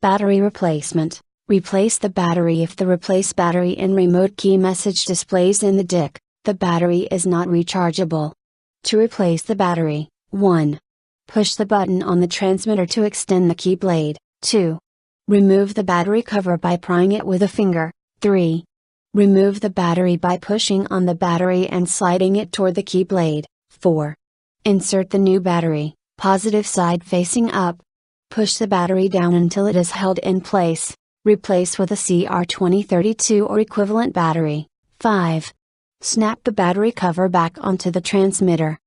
Battery replacement. Replace the battery if the replace battery in remote key message displays in the DIC, the battery is not rechargeable. To replace the battery, 1. Push the button on the transmitter to extend the key blade. 2. Remove the battery cover by prying it with a finger. 3. Remove the battery by pushing on the battery and sliding it toward the key blade. 4. Insert the new battery, positive side facing up. Push the battery down until it is held in place. Replace with a CR2032 or equivalent battery. 5. Snap the battery cover back onto the transmitter.